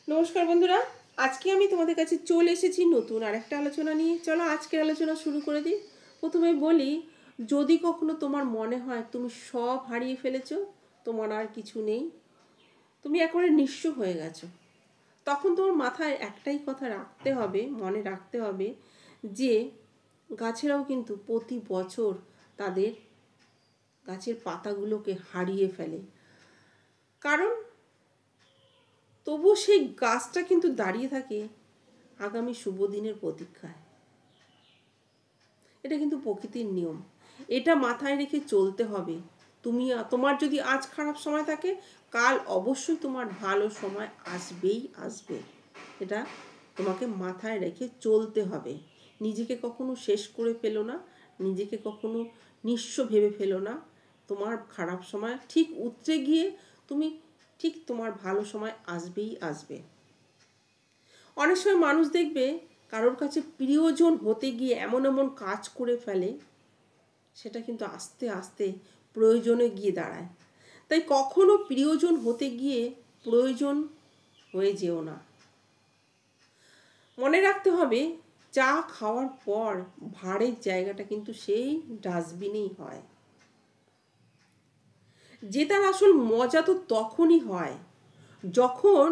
নমস্কার বন্ধুরা, আজকে আমি তোমাদের কাছে চলে এসেছি নতুন আরেকটা আলোচনা নিয়ে। চলো আজকের আলোচনা শুরু করে দিই। প্রথমে বলি, যদি কখনো তোমার মনে হয় তুমি সব হারিয়ে ফেলেছো, তোমার আর কিছু নেই, তুমি একেবারে নিঃস্ব হয়ে গেছো, তখন তোমার মাথায় একটাই কথা রাখতে হবে, মনে রাখতে হবে যে গাছেরাও কিন্তু প্রতি বছর তাদের গাছের পাতাগুলোকে হারিয়ে ফেলে। কারণ তবু সেই গাছটা কিন্তু দাঁড়িয়ে থাকে আগামী শুভ দিনের প্রতীক্ষায়। এটা কিন্তু প্রকৃতির নিয়ম, এটা মাথায় রেখে চলতে হবে। তোমার যদি আজ খারাপ সময় থাকে, কাল অবশ্যই তোমার ভালো সময় আসবেই আসবে। এটা তোমাকে মাথায় রেখে চলতে হবে। নিজেকে কখনো শেষ করে ফেলো না, নিজেকে কখনো নিঃস্ব ভেবে ফেলো না। তোমার খারাপ সময় ঠিক উতরে গিয়ে তুমি ঠিক তোমার ভালো সময় আসবেই আসবে। অনেক সময় মানুষ দেখবে কারোর কাছে প্রিয়জন হতে গিয়ে এমন এমন কাজ করে ফেলে, সেটা কিন্তু আস্তে আস্তে প্রয়োজনে গিয়ে দাঁড়ায়। তাই কখনো প্রিয়জন হতে গিয়ে প্রয়োজন হয়ে যেও না। মনে রাখতে হবে, চা খাওয়ার পর ভাঁড়ের জায়গাটা কিন্তু সেই ডাস্টবিনেই হয়। জেতার আসল মজা তো তখনই হয় যখন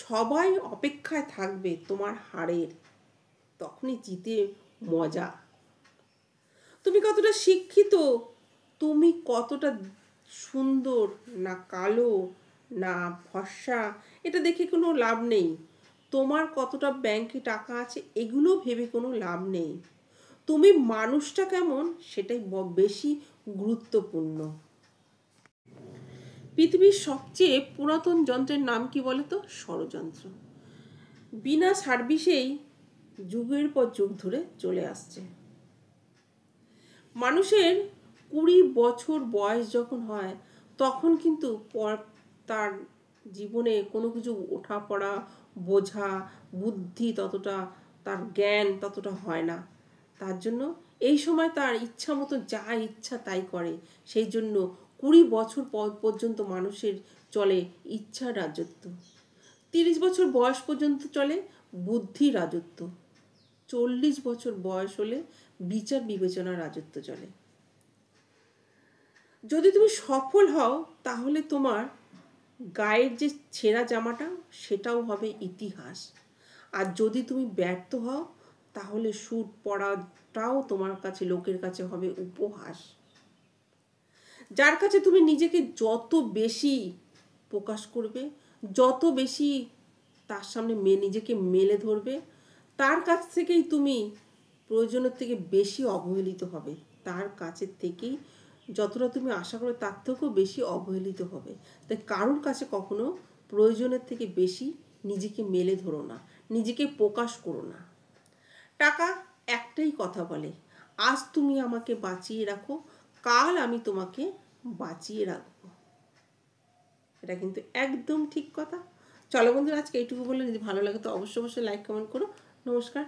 সবাই অপেক্ষায় থাকবে তোমার হারের, তখনই জিতে মজা। তুমি কতটা শিক্ষিত, তুমি কতটা সুন্দর না কালো না ফর্সা, এটা দেখে কোনো লাভ নেই। তোমার কতটা ব্যাংকে টাকা আছে এগুলো ভেবে কোনো লাভ নেই। তুমি মানুষটা কেমন সেটাই বেশি গুরুত্বপূর্ণ। পৃথিবীর সবচেয়ে পুরাতন যন্ত্রের নাম কি বলো তো? ষড়যন্ত্র। বিনা সার্ভিসেই যুগের পর যুগ ধরে চলে আসছে। মানুষের 20 বছর বয়স যখন হয়, তখন কিন্তু তার জীবনে কোনো কিছু ওঠা পড়া, বোঝা, বুদ্ধি ততটা, তার জ্ঞান ততটা হয় না। তার জন্য এই সময় তার ইচ্ছা মতো যা ইচ্ছা তাই করে। সেই জন্য 20 বছর পর্যন্ত মানুষের চলে ইচ্ছার রাজত্ব, 30 বছর বয়স পর্যন্ত চলে বুদ্ধির রাজত্ব, 40 বছর বয়স হলে বিচার বিবেচনার রাজত্ব চলে। যদি তুমি সফল হও, তাহলে তোমার গায়ের যে ছেঁড়া জামাটা সেটাও হবে ইতিহাস। আর যদি তুমি ব্যর্থ হও, তাহলে স্যুট পরাটাও তোমার কাছে, লোকের কাছে হবে উপহাস। যার কাছে তুমি নিজেকে যত বেশি প্রকাশ করবে, যত বেশি তার সামনে নিজেকে মেলে ধরবে, তার কাছ থেকেই তুমি প্রয়োজনের থেকে বেশি অবহেলিত হবে। তার কাছের থেকেই যতটা তুমি আশা করো তার থেকেও বেশি অবহেলিত হবে। তাই কারোর কাছে কখনো প্রয়োজনের থেকে বেশি নিজেকে মেলে ধরো না, নিজেকে প্রকাশ করো না। টাকা একটাই কথা বলে, আজ তুমি আমাকে বাঁচিয়ে রাখো, কাল আমি তোমাকে বাঁচিয়ে রাখবো। এটা কিন্তু একদম ঠিক কথা। চলো বন্ধুরা, আজকে এইটুকু বলে, যদি ভালো লাগে তো অবশ্যই লাইক কমেন্ট করো। নমস্কার।